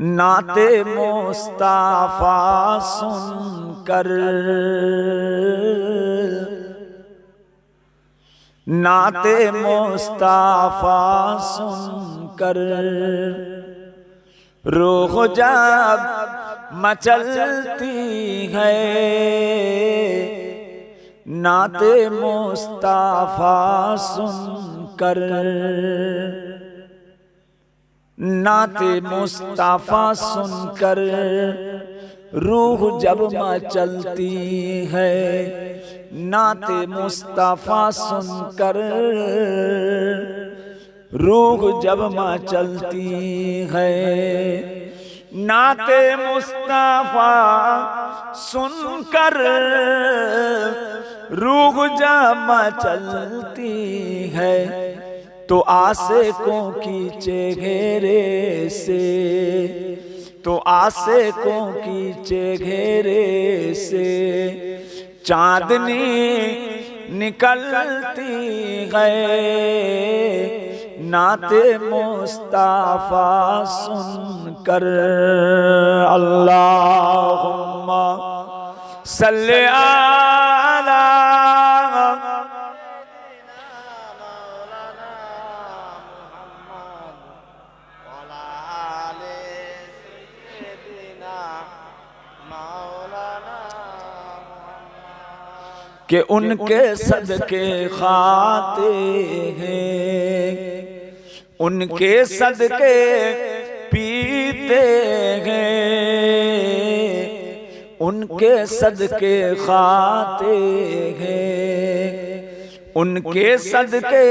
नाते मुस्ताफा सुनकर, नाते मुस्ताफा सुनकर रूह जब मचलती है, नाते मुस्ताफा सुनकर, नाते मुस्ताफा सुनकर रूह जब मचलती है, नाते मुस्ताफा सुनकर रूह जब मचलती है, नाते मुस्ताफा सुनकर रूह जब मचलती है, तो आशिकों की चेहरे से, तो आशिकों की चेहरे से चांदनी निकलती है, नाते मुस्ताफा सुनकर। अल्लाहुम्मा सल्ली अला कि उनके सदके खाते हैं, उनके सदके पीते हैं, उनके सदके खाते हैं, उनके सदके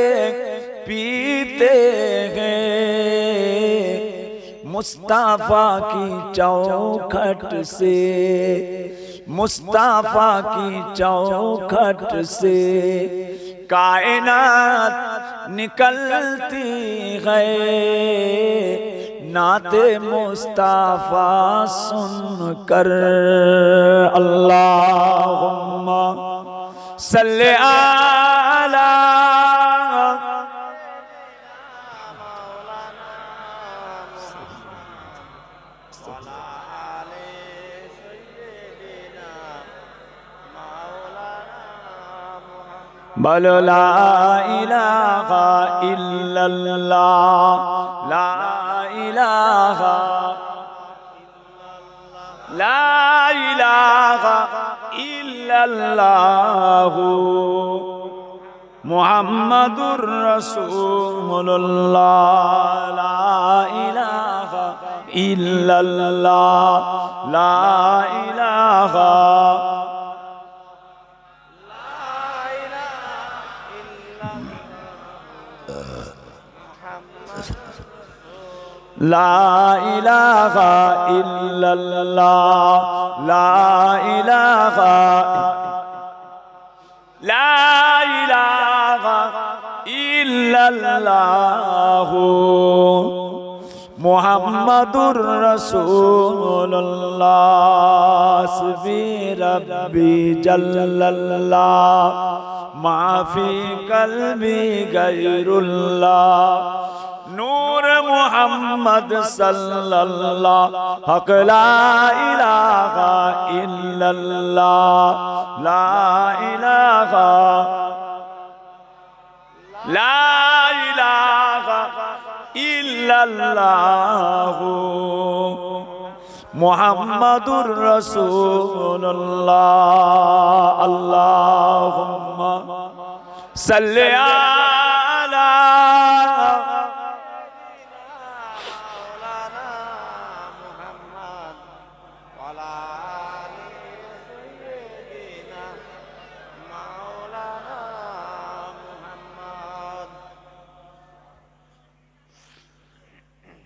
पीते हैं, मुस्ताफा की चौखट से, मुस्ताफा की चौखट से कायनात निकलती है, नाते मुस्ताफा सुनकर। अल्लाहुम्मा सल्ली अला बोलो ला इलाहा इल्लल्लाह, ला इलाहा, ला इलाहा इल्लल्लाह मुहम्मदुर रसूलुल्लाह, ला इलाहा इल्लल्लाह, ला इलाहा ला इलाहा इल्लल्लाह, ला इलाहा, ला इलाहा इल्लल्लाह मुहम्मदुर रसूलुल्लाह। हस्बी रब्बी जल्लल्लाह माफी कल्बी गैरुल्लाह, नूर मुहम्मद सल्लल्लाह, हक ला इलाहा इल्लल्लाह, ला इलाहा, ला इलाहा इल्लल्लाह मुहम्मदुर रसूलुल्लाह। अल्लाहुम्मा सल्ली अला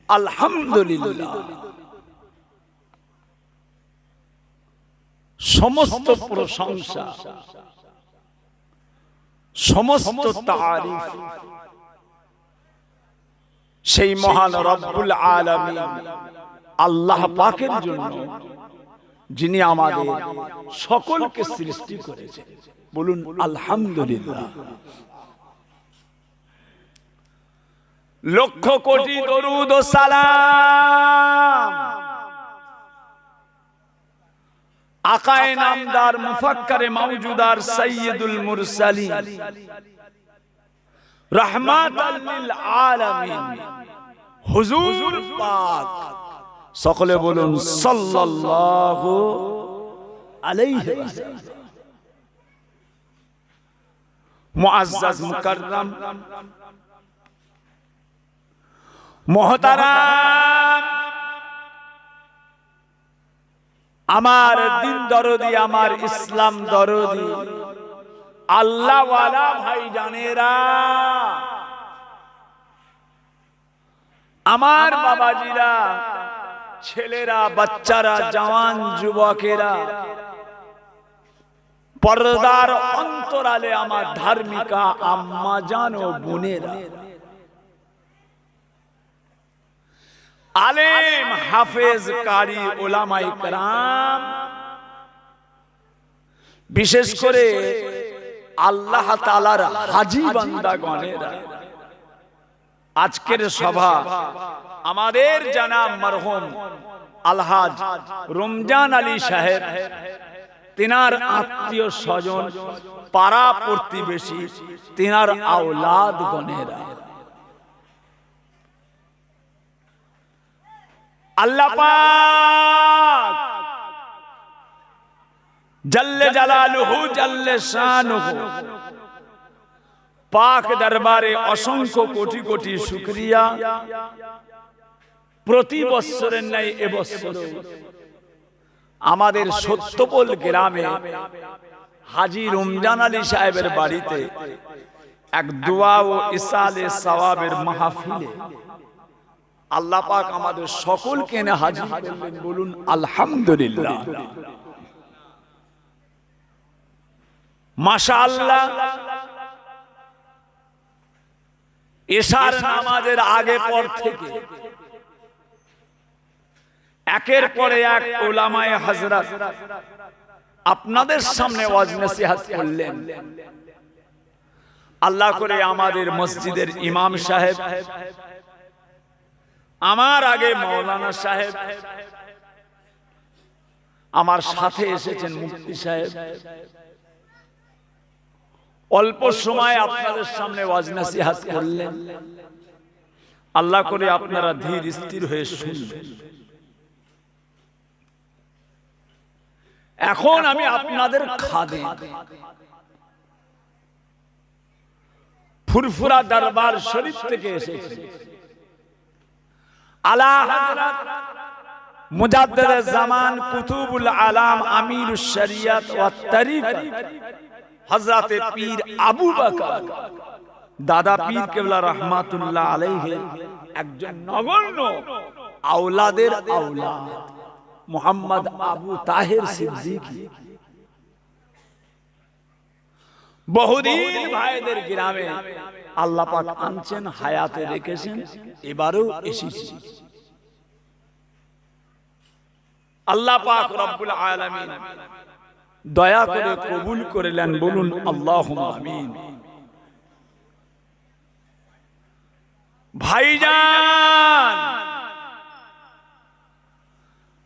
আলহামদুলিল্লাহ। সমস্ত প্রশংসা, সমস্ত তারিফ সেই মহান রব্বুল আলামিন আল্লাহ পাকের জন্য, যিনি আমাদের সকলকে সৃষ্টি করেছেন। বলুন আলহামদুলিল্লাহ। লক্ষ কোটি দরুদ ও সালাম আকায়ে নামদার মুফাক্কারে মাওজুদার সাইয়্যিদুল মুরসালিন রাহমাতাল লিল আলামিন হুজুর পাক, সকলে বলুন সাল্লাল্লাহু আলাইহি ওয়াসাল্লাম। মুআজ্জাজ মুকাররম মুহতারাম, আমার দিন দরদি, আমার ইসলাম দরদি আল্লাহ ওয়ালা ভাইজানেরা, আমার বাবাজিরা, ছেলেরা, বাচ্চারা, জওয়ান যুবকেরা, পর্দার অন্তরালে আমার ধার্মিকা আম্মা জান ও বোনেরা, আলেম হাফেজ কারি উলামায়ে কেরাম, বিশেষ করে আল্লাহ তাআলার হাজী বান্দাগণেরা, আজকের সভা আমাদের জনাব মরহুম আলহাজ রমজান আলী সাহেব, তিনার আত্মীয় স্বজন, পাড়া প্রতিবেশী, তিনার আওলাদ গণেরা, আল্লাহ পাক জাল্লে জালালুহু জাল্লে শানুহু পাক দরবারে অসংখ্য কোটি কোটি শুকরিয়া। প্রতি বছরের ন্যায় এবছর আমাদের সত্যপোল গ্রামে হাজী রমজান আলী সাহেবের বাড়িতে এক দোয়া ও ইসালে সওয়াবের মাহফিলে আল্লাহ পাক আমাদের সকলকে এনে হাজির করলেন। বলুন আলহামদুলিল্লাহ, মাশাআল্লাহ। এশার নামাজের আগে পর থেকে একের পরে এক উলামায়ে হযরত আপনাদের সামনে ওয়াজ নসিহত করলেন। আল্লাহ করে আমাদের মসজিদের ইমাম সাহেব, আমার আগে মাওলানা সাহেব, আমার সাথে এসেছেন মুফতি সাহেব, অল্প সময় আপনাদের সামনে ওয়াজ নসিহত করলেন। আল্লাহ করে আপনারা ধীর স্থির হয়ে শুনবেন। এখন আমি আপনাদের খাদেম, ফুরফুরা দরবার শরীফ থেকে এসেছি। আলা হযরত মুজাদ্দিদে জামান কুতুবুল আলাম আমিরুশ শরিয়ত ওয়াত তরিকত হযরত পীর আবু বকর দাদা পীর কেবলা রাহমাতুল্লাহ আলাইহি একজন নগণ্য আওলাদের আওলাদ মুহাম্মদ আবু তাহের সিদ্দিকী বহুদিন ভাইদের গ্রামে আল্লাহ পাক আনছেন, হায়াতে রেখেছেন, এবারেও এসেছি। আল্লাহ পাক রব্বুল আলামিন দয়া করে কবুল করলেন। বলুন আল্লাহুম্মা আমিন। ভাইজান,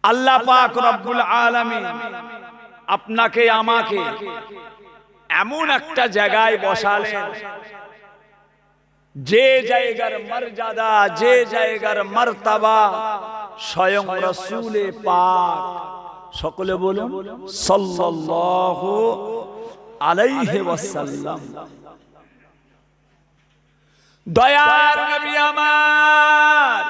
আল্লাহ পাক রব্বুল আলামিন আপনাকে আমাকে এমন একটা জায়গায় বসালেন, যে জায়গার মর্যাদা, যে জায়গার মারতাবা স্বয়ং রাসূলে পাক, সকলে বলুন সাল্লাল্লাহু আলাইহি ওয়াসাল্লাম, দয়ার নবী আমার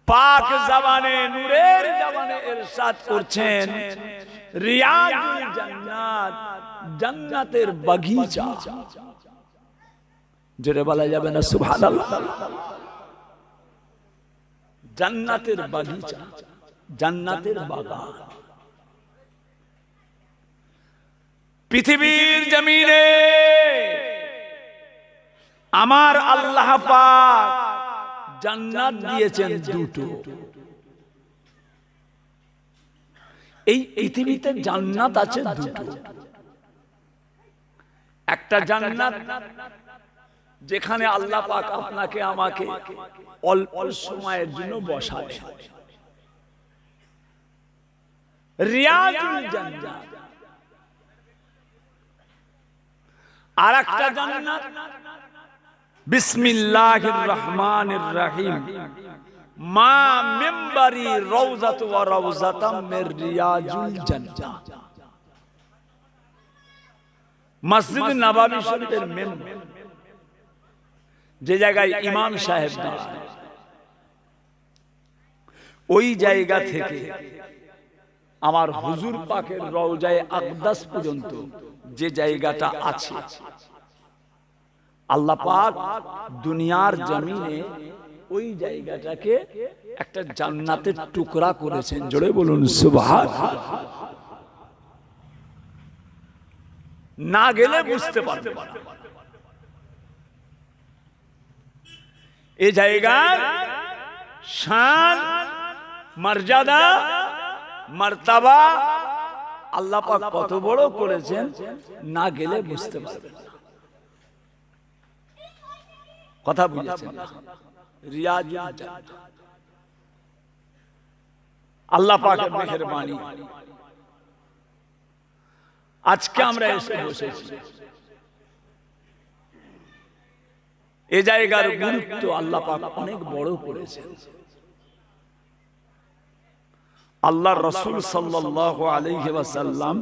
পাক জবানে, নূরের জবানে ইরশাদ করছেন, রিয়াজুল জান্নাত, জান্নাতের বাগিচা। জোরে বলা যাবে না সুবহানাল্লাহ? জান্নাতের বাগিচা, জান্নাতের বাগান। পৃথিবীর জমিনে আমার আল্লাহ পাক জান্নাত দিয়েছেন দুটো। এই পৃথিবীতে জান্নাত আছে দুটো। একটা জান্নাত যেখানে আল্লাহ পাক আপনাকে আমাকে অল্প সময়ের জন্য বসাবে, রিয়াজুল জান্নাত। আর একটা জান্নাত বিসমিল্লাহির রহমানির রহিম, মা মিম্বারি রওজাতু ওয়া রওজাতাম মির রিয়াজুল জান্নাত। মসজিদ নববী শরীফের মেম্বার, যে জায়গায় ইমাম সাহেব দাঁড়ায়, ওই জায়গা থেকে আমার হুজুর পাকের রওজায়ে আকদাস পর্যন্ত যে জায়গাটা আছে, আল্লাহ পাক দুনিয়ার জমিনে ওই জায়গাটাকে একটা জান্নাতের টুকরা করেছেন। জোরে বলুন সুবহানাল্লাহ। না গেলে বুঝতে পারবে না এই জায়গার শান, মর্যাদা, মার্তাবা আল্লাহ পাক কত বড় করেছেন, না গেলে বুঝতে পারবে না। কথা বুঝেছেন? রিয়াজুল জান্নাত আল্লাহ পাকের মেহেরবানি। আজকে আমরা এসে বসেছি, এই জায়গার গুরুত্ব আল্লাহ পাক অনেক বড় করেছেন। আল্লাহর রাসূল সাল্লাল্লাহু আলাইহি ওয়াসাল্লাম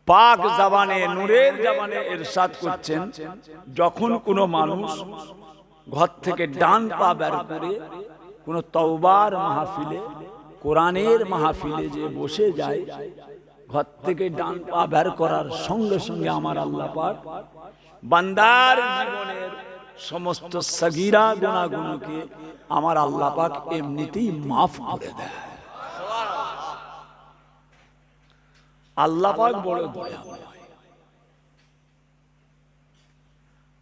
পাক জবানে, নূরের জবানে ইরশাদ করছেন, যখন কোনো মানুষ ঘর থেকে ডান পা বের করে কোনো তওবার মাহফিলে, কোরআনের মাহফিলে যে বসে যায়, ঘর থেকে ডান পা বের করার সঙ্গে সঙ্গে আমার আল্লাহ পাক বান্দার জীবনের সমস্ত সগীরা গুনাহগুলোকে আমার আল্লাহ পাক এমনিতেই মাফ করে দেয়। আল্লাহ পাক বড় দয়াময়।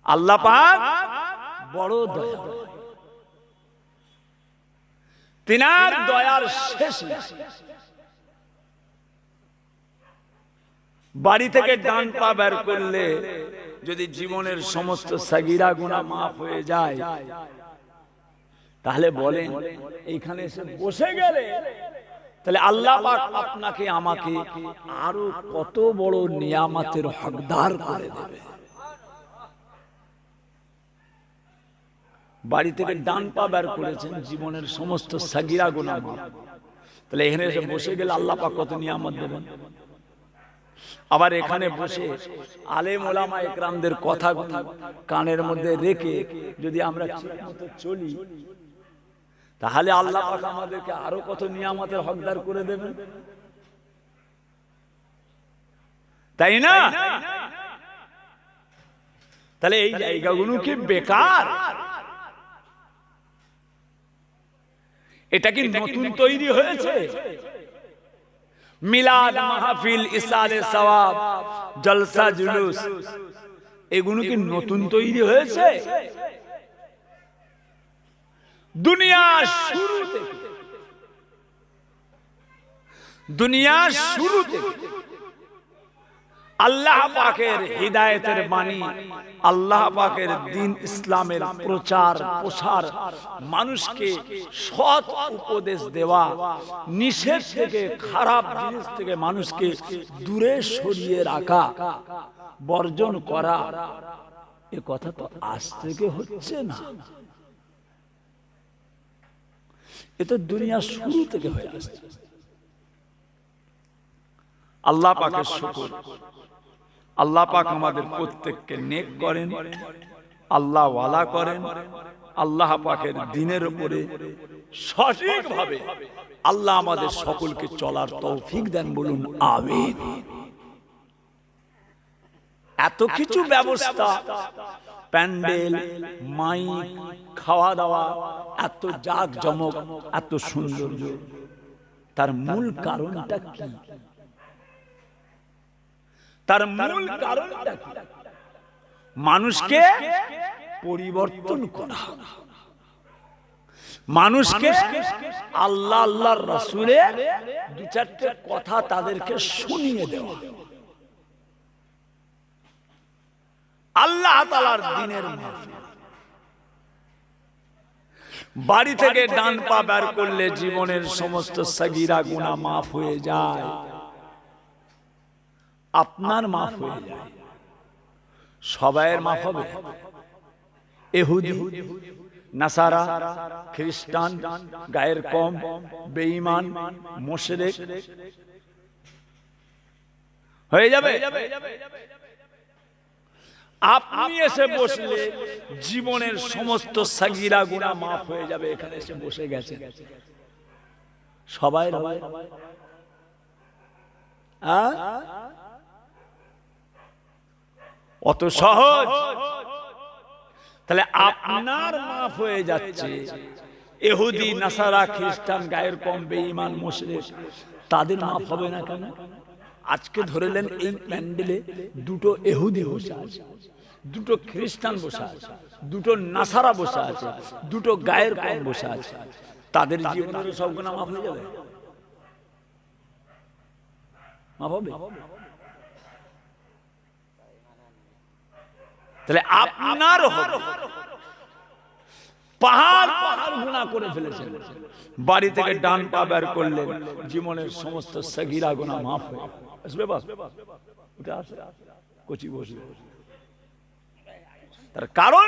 আল্লাহ পাক বড় দয়াময়। তিনার দয়ার শেষ নেই। বাড়ি থেকে ডান পা বের করলে যদি জীবনের সমস্ত সাগীরা গুনাহ মাফ হয়ে যায়, তাহলে বলেন এইখানে এসে বসে গেলে তাহলে আল্লাহ পাক আপনাকে আমাকে আরো কত বড় নিয়ামতের হকদার করে দেবে। বাড়ি থেকে ডান পা বের করেছেন, জীবনের সমস্ত সাগীরা গুনাহ মাফ, তাহলে এখানে এসে বসে গেলে আল্লাহ পাক কত নিয়ামত দেবেন। আবার এখানে বসে আলেম ওলামা ইকরামদের কথা কানের মধ্যে রেখে যদি আমরা ঠিকমতো চলি, তাহলে আল্লাহ পাক আমাদেরকে আরো কত নিয়ামতের হকদার করে দেবেন, তাই না? তাহলে এই জায়গাগুলো কি বেকার? এটা কি নতুন তৈরি হয়েছে? মিলাদ মাহফিল, ইসালে সওয়াব, জলসা জুলুস, এগুলো কি নতুন তৈরি হয়েছে? দুনিয়া শুরু থেকে আল্লাহ পাকের হিদায়াতের বাণী, আল্লাহ পাকের দ্বীন ইসলামের প্রচার প্রসার, মানুষকে সৎ উপদেশ দেওয়া, নিষেধ থেকে, খারাপ জিনিস থেকে মানুষকে দূরে সরিয়ে রাখা, বর্জন করা, এ কথা তো আজ থেকে হচ্ছে না, এ তো দুনিয়া শুরু থেকে হয়ে আসছে। আল্লাহ পাকের শুকর, আল্লাহ পাক আমাদের প্রত্যেককে নেক করেন, আল্লাহ ওয়ালা করেন, আল্লাহ পাকের দ্বীনের উপরে সঠিকভাবে আল্লাহ আমাদের সকলকে চলার তৌফিক দেন, বলুন আমিন। এত কিছু ব্যবস্থা, প্যান্ডেল, মাইক, খাওয়া দাওয়া, এত জাঁকজমক, এত সৌন্দর্য, তার মূল কারণটা কি? তার মূল কারণটা কি? মানুষকে পরিবর্তন করা, মানুষকে আল্লাহ আল্লাহর রাসূলের দু চারটে কথা তাদেরকে শুনিয়ে দেওয়া, আল্লাহ তাআলার দ্বীনের মাহফিল। বাড়ি থেকে ডান পা বের করলে জীবনের সমস্ত সগীরা গুনাহ মাফ হয়ে যায়, আপনার মাফ হয়ে যায়, সবাইয়ের মাফ হবে। ইহুদি, নাসারা, খ্রিস্টান, গায়ের কম, বেঈমান, মুশরিক হয়ে যাবে। আপনি এসে বসলে জীবনের সমস্ত সাগীরা গুনাহ মাফ হয়ে যাবে। এখানে এসে বসে গেছে, সবাই অত সহজ? তাহলে আপনার মাফ হয়ে যাচ্ছে, ইহুদি, নাসারা, খ্রিস্টান, গায়ের কম, বেঈমান, মুশরিক তাদের মাফ হবে না কেন? আজকে ধরেলেন এই প্যান্ডেলে দুটো ইহুদি বসে আছে, দুটো খ্রিস্টান বসে আছে, দুটো নাসারা বসে আছে, দুটো গায়ের কম বসে আছে, তাদের জীবনের সব গুনাহ মাফ হয়ে যাবে? মাফ হবে? তাহলে আপনার হবে। পাহাড় পাহাড় গুনাহ করে ফেলেছেন, বাড়ি থেকে ডান পা বের করলেন, জীবনের সমস্ত সগীরা গুনাহ মাফ হয়ে আসবে। বাস ওটা আসে কচি বসে। তার কারণ,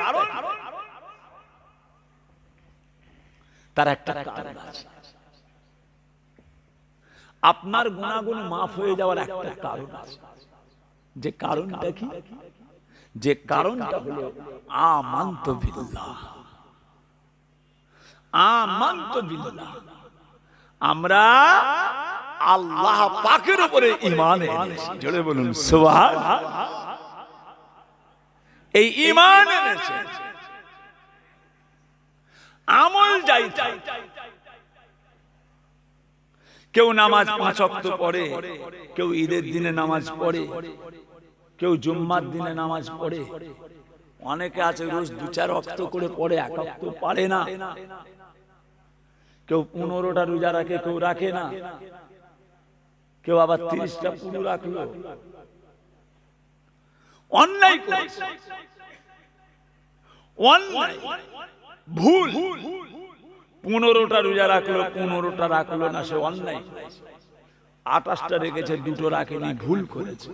তার একটা কারণ আছে। আপনার গুনাহগুলো মাফ হয়ে যাওয়ার একটা কারণ আছে। যে কারণটা কি? যে কারণটা হলো আমানতু বিল্লাহ। আমানতু বিল্লাহ, আমরা আল্লাহ পাকের উপরে ঈমান এনেছি। জোরে বলুন সুবহানাল্লাহ। এই ঈমান এনেছে, আমল যাইতা। কেউ নামাজ 5 ওয়াক্ত পড়ে, কেউ ঈদের দিনে নামাজ পড়ে, কেউ জুম্মার দিনে নামাজ পড়ে, অনেকে আছে রোজ 2-4 ওয়াক্ত করে পড়ে, 1 ওয়াক্ত পারে না। কেউ 15টা রোজা রাখে, কেউ রাখে না, কেউ আবার 30টা পুরো রাখলো। অন্যায় করেছে, অন্যায়, ভুল। 15টা রোজা রাখলো, 15টা রাখলো না, সে অন্যায়। 28টা রেখেছে, 2টো রাখেনি, ভুল করেছে।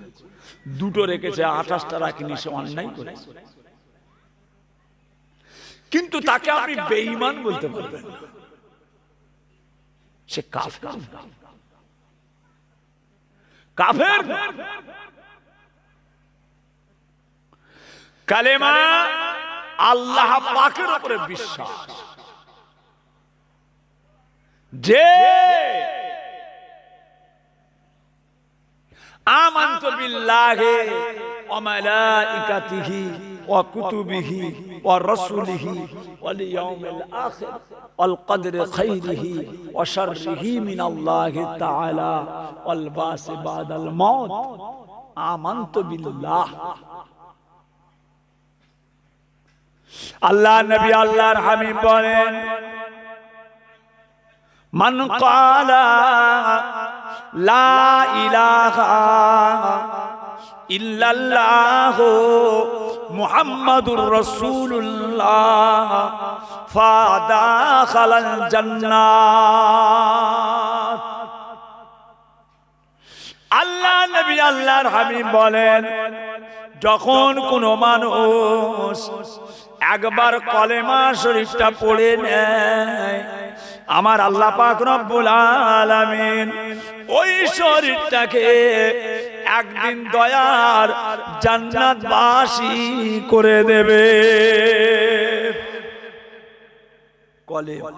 2টো রেখেছে, 28টা রাখেনি, সে অন্যায় করেছে। কিন্তু তাকে আপনি বেঈমান বলতে পারবেন না, সে কাফের। কাফের কালেমা আল্লাহ পাকের উপরে বিশ্বাস, যে আমানতু বিল্লাহি ওয়া মালাইকাতিহি ওয়া কুতুবিহি ওয়া রাসূলিহি ওয়াল ইয়াউমিল আখির ওয়াল কদরি খাইরিহি ওয়া শাররিহি মিনাল্লাহি তাআলা ওয়াল বাসি বাদাল মাউত। আমানতু বিল্লাহ। আল্লাহ নবী আল্লাহর হাবিব বলেন, মান ক্বালা লা ইলাহা ইল্লাল্লাহু মুহাম্মাদুর রাসূলুল্লাহ ফাদাখালাল জান্নাত। আল্লাহ নবী আল্লাহর হাবিব বলেন, যখন কোন মানুষ একবার কলেমা শরীফটা পড়ে নেয়, আমার আল্লাহ পাক রব্বুল আলামিন ওই শরীরটাকে একদিন দয়ার জান্নাতবাসী করে দেবে। কলেমা।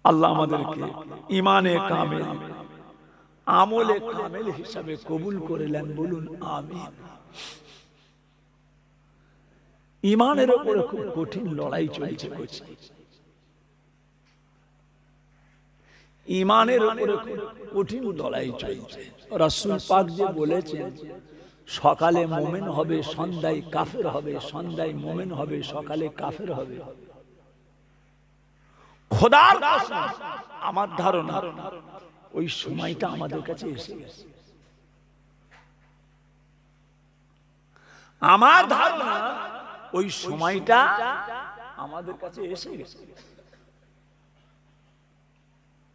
আল্লাহ আমাদেরকে ঈমানে কামেল, আমলে কামেল হিসাবে কবুল করিলেন, বলুন আমিন। ঈমানের উপরে খুব কঠিন লড়াই চলছে। ঈমানের উপরে খুব কঠিন লড়াই চলছে। রাসূল পাক যে বলেছেন, সকালে মুমিন হবে, সন্ধ্যায় কাফের হবে, সন্ধ্যায় মুমিন হবে, সকালে কাফের হবে। খোদার কসম, আমার ধারণা ওই সময়টা আমাদের কাছে এসে গেছে। আমার ধারণা ওই সময়টা আমাদের কাছে এসে গেছে।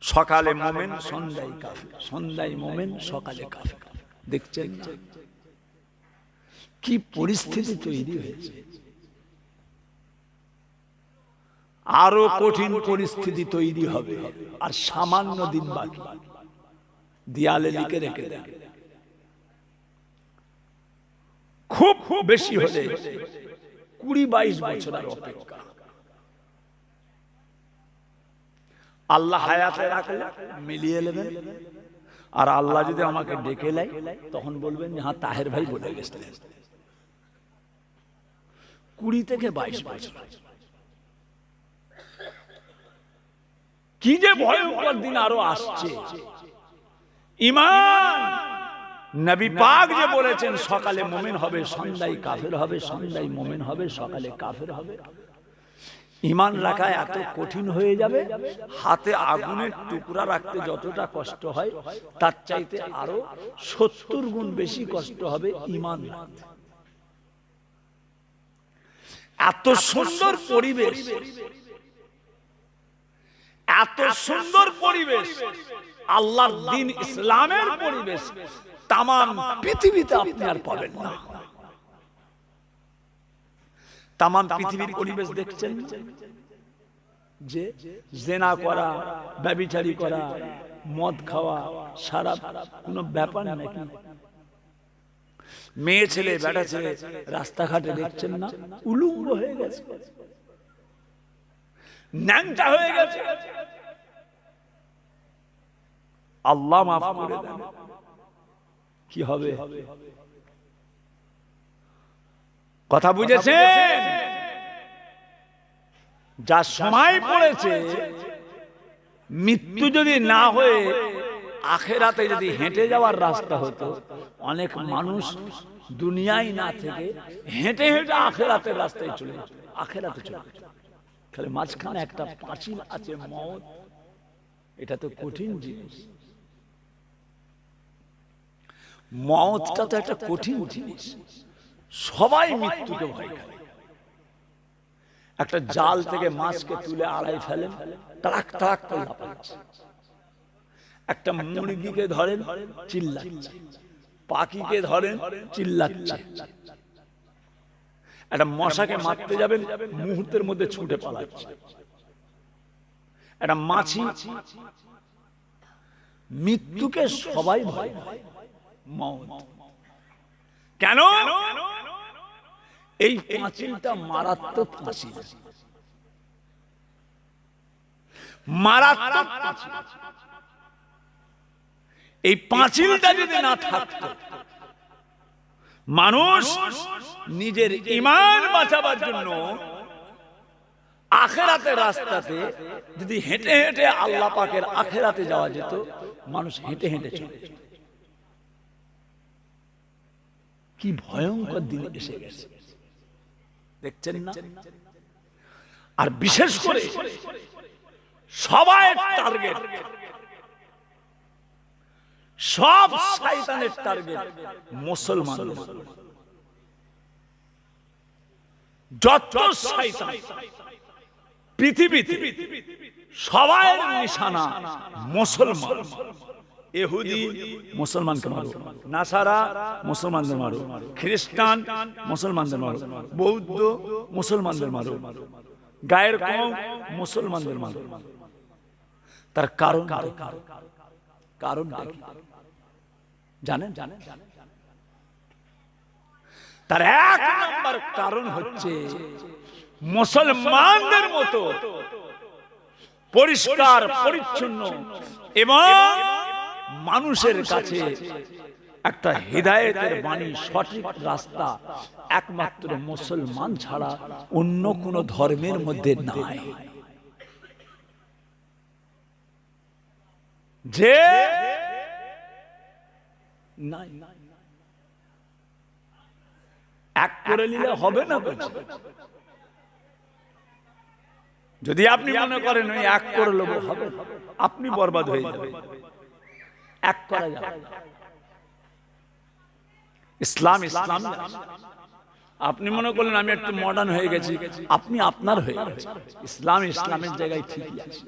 সকালে মোমেন, সন্ধ্যায় কাফের, সন্ধ্যায় মোমেন, সকালে কাফের। দেখছেন না কি পরিস্থিতি তৈরি হয়েছে? আরো কঠিন পরিস্থিতি তৈরি হবে, আর সামান্য দিন বাকি। দেয়ালে লিখে রেখে দেন, খুব বেশি হলে 20-22 বছরের অপেক্ষা। আল্লাহ হায়াতে রাখলে মিলিয়ে নেবেন, আর আল্লাহ যদি আমাকে ডেকে নেয় তখন বলবেন যে হ্যাঁ তাহের ভাই বলে গেছিলেন। 20 থেকে 22 বছর, কি যে ভয়ঙ্কর দিন আরো আসছে। ঈমান নবী পাক যে বলেছেন সকালে মুমিন হবে, সন্ধ্যায় কাফের হবে, সন্ধ্যায় মুমিন হবে, সকালে কাফের হবে। ঈমান রাখা এত কঠিন হয়ে যাবে, হাতে আগুনের টুকরা রাখতে যতটা কষ্ট হয় তার চাইতে আরো 70 গুণ বেশি কষ্ট হবে ঈমান রাখতে। এত সুন্দর পরিবেশ, এত সুন্দর পরিবেশ, আল্লাহর দ্বীন ইসলামের পরিবেশ তাম পৃথিবীতে আপনি আর পাবেন না। তাম পৃথিবীর পরিবেশ দেখছেন যে জেনা করা, ব্যভিচারী করা, মদ খাওয়া, শরাব কোনো ব্যাপার নাকি? মেয়ে ছেলে বেটা ছেলে রাস্তাঘাটে দেখছেন না উলঙ্গ হয়ে গেছে, ন্যাংটা হয়ে গেছে। আল্লাহ মাফ করে দেন, কি হবে? কথা বুঝেছেন? যা সময় পড়েছে, মৃত্যু যদি না হয়ে আখেরাতে যদি হেঁটে যাওয়ার রাস্তা হতো, অনেক মানুষ দুনিয়ায় না থেকে হেঁটে হেঁটে আখেরাতের রাস্তায় চলে যেত, আখেরাতে চলে যেত। খালি মাঝখানে একটা পাঁচিল আছে মওত, এটা তো কঠিন জিনিস। মওতটা তো একটা কঠিন জিনিস, সবাই মৃত্যুকে ভয় করে। একটা জাল থেকে মাছকে তুলে আড়াই ফেলেন, টাক টাক করে লাফাচ্ছে। একটা মুরগিকে ধরেন, চিল্লাচ্ছে। পাখিকে ধরেন, চিল্লাচ্ছে। একটা মশাকে মারতে যাবেন, মুহূর্তের মধ্যে ছুটে পালাচ্ছে। একটা মাছি, মৃত্যুকে সবাই ভয় পায়। মওত কেন? এই পাঁচিলটা মারাত্মক পাঁচিল, মারাত্মক পাঁচিল। এই পাঁচিলটা যদি না থাকতো, মানুষ নিজের ঈমান বাঁচাবার জন্য আখেরাতের রাস্তাতে যদি হেঁটে হেঁটে আল্লাহ পাকের আখেরাতে যাওয়া যেত, মানুষ হেঁটে হেঁটে চলে যেত। কি ভয়ঙ্কর দিন এসে গেছে, দেখছেন না? আর বিশেষ করে সবাই টার্গেট, সব শয়তানের টার্গেট মুসলমান। যত শয়তান পৃথিবীতে, সবাই নিশানা মুসলমান। ইহুদি মুসলমানকে মারো, নাসারা মুসলমানদের মারো, খ্রিস্টান মুসলমানদের মারো, বৌদ্ধ মুসলমানদের মারো, গায়ের কম মুসলমানদের মারো। তার কারণ জানেন? তার এক নম্বর কারণ হচ্ছে মুসলমানদের মতো পরিষ্কার পরিচ্ছন্ন এবং মানুষের কাছে একটা হিদায়াতের বাণী, সঠিক রাস্তা একমাত্র মুসলমান ছাড়া অন্য কোন ধর্মের মধ্যে নাই। যে নাই এক করে নিলে হবে না। যদি আপনি মনে করেন ওই এক করে লোক হবে, আপনি বরবাদ হয়ে যাবেন। এক করা যাবে। ইসলাম আপনি মনে করলেন আমি একটু মডার্ন হয়ে গেছি, আপনি আপনার হয়ে গেছেন। ইসলাম ইসলামের জায়গায় ঠিকই আছে।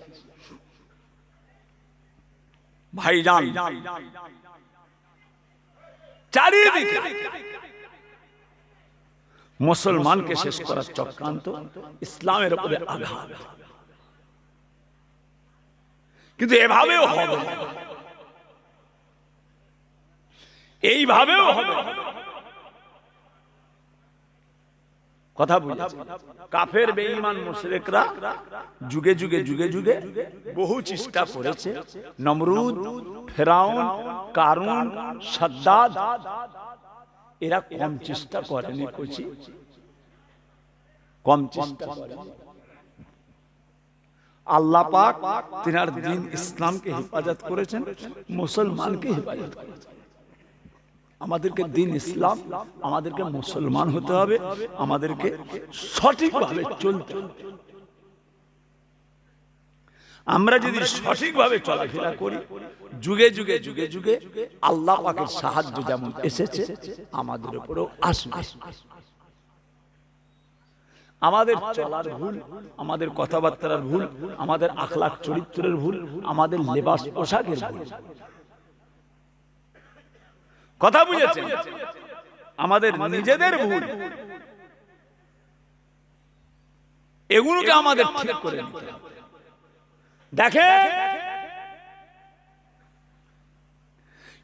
ভাইজান, চারিদিকে মুসলমানকে শেষ করার চক্রান্ত, ইসলামের উপরে আঘাত। কিন্তু এভাবেও হবে, এইভাবেও হবে। কথা বুঝেছেন? কাফের বেঈমান মুশরিকরা যুগে যুগে যুগে যুগে বহু চেষ্টা করেছে। নমরুদ, ফেরাউন, কারুন, সাদ্দাদ, এরা কম চেষ্টা করেনি। কচি কম চেষ্টা করেনি। আল্লাহ পাক তিনার দ্বীন ইসলামকে হেফাজত করেছেন, মুসলমানকে হেফাজত করেছেন। আমাদেরকে দ্বীন ইসলাম, আমাদেরকে মুসলমান হতে হবে, আমাদেরকে সঠিকভাবে চলতে হবে। আমরা যদি সঠিকভাবে চলাফেরা করি, যুগে যুগে যুগে যুগে আল্লাহ পাকের সাহায্য যেমন এসেছে আমাদের উপরেও আসবে। আমাদের চলার ভুল, আমাদের কথাবার্তার ভুল, আমাদের আখলাক চরিত্রের ভুল, আমাদের লেবাস পোশাকের ভুল, কথা বুঝেছেন? আমাদের নিজেদের ভুল, এগুলোকে আমাদের ঠিক করে নিতে হবে। দেখেন,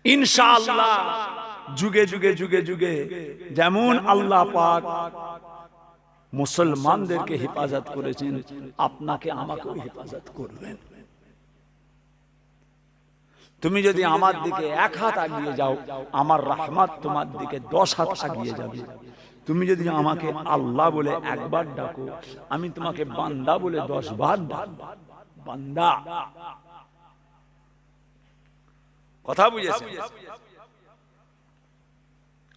ইনশাআল্লাহ যুগে যুগে যুগে যুগে যেমন আল্লাহ পাক মুসলমানদেরকে হেফাজত করেছেন, আপনাকে আমাকেও হেফাজত করবেন। তুমি যদি আমার দিকে 1 হাত আগিয়ে যাও, আমার রহমত তোমার দিকে 10 হাত আগিয়ে যাবে। তুমি যদি আমাকে আল্লাহ বলে একবার ডাকো, আমি তোমাকে বান্দা বলে 10 বার ডাকবো। বান্দা, কথা বুঝেছেন?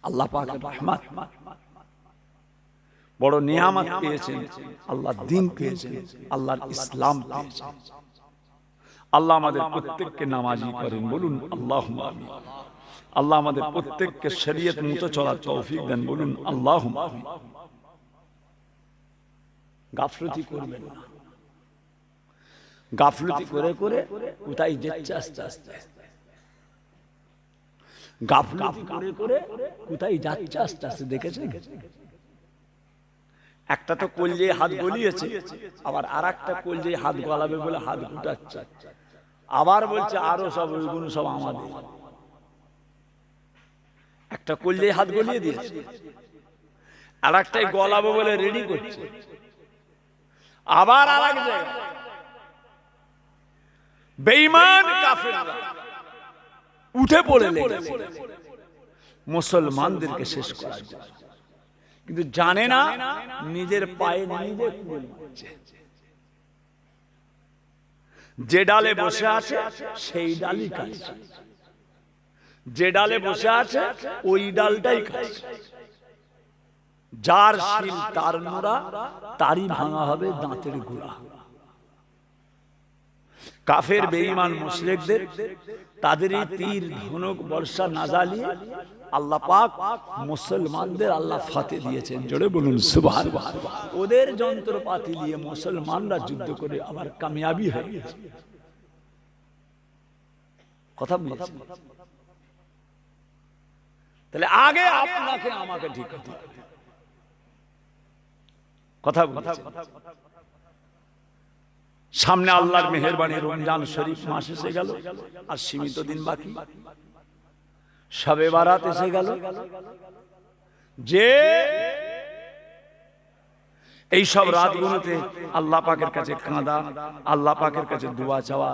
আল্লাহ পাকের রহমত, বড় নিয়ামত পেয়েছেন, আল্লাহর দ্বীন পেয়েছেন, আল্লাহর ইসলাম পেয়েছেন। আল্লাহ আমাদের প্রত্যেককে নামাজি করেন, বলুন আল্লাহুম্মা আমিন। আল্লাহ আমাদের প্রত্যেককে শরীয়ত মতো চলার তৌফিক দেন, বলুন আল্লাহুম্মা আমিন। গাফলতি করবেন না। গাফলতি করে করে কোথায় যাচ্ছে আস্তে আস্তে, গাফলতি করে করে কোথায় যাচ্ছে আস্তে আস্তে, দেখেছেন? একটা তো কলজে হাত গলিয়েছে, আবার আরেকটা কলজে হাত গলাবে বলে হাত গুটাচ্ছে, আবার বলছে আরো সব ওইগুলো সব আমাদের। একটা কলজে হাত গলিয়ে দিয়েছে, আরেকটাই গলাবে বলে রেডি করছে, আবার আরেক জায়গায় বেঈমান কাফেররা উঠে পড়ে লেগেছে মুসলমানদেরকে শেষ করার জন্য। কিন্তু জানে না নিজের পায়ে নিজে কুড়ুল মারছে। যে ডালে বসে আছে সেই ডালই খাচ্ছে, যে ডালে বসে আছে ওই ডালটাই খাচ্ছে। যার শিল তার নোড়া, তারই ভাঙা হবে দাঁতের গোড়া। কাফের বেঈমান মুশরিকদের তাদেরই তীর ধনুক বর্ষা না জ্বালিয়ে আল্লাহ পাক মুসলমানদের আল্লাহ ফাতে দিয়েছেন। জোরে বলুন সুবহানাল্লাহ। ওদের যন্ত্রপাতি দিয়ে মুসলমানরা যুদ্ধ করে আবার কামিয়াবি হয়ে গেছে। কথা বুঝেছেন? তাহলে আগে আপনাকে আমাকে ঠিক করতে হবে। কথা বুঝেছেন? সামনে আল্লাহর মেহেরবানি রমজান শরীফ মাস এসে গেল, আর সীমিত দিন বাকি। শবে বারাত এসে গেল। যে এই সব রাতগুলোতে আল্লাহ পাকের কাছে কাঁদা, আল্লাহ পাকের কাছে দোয়া চাওয়া,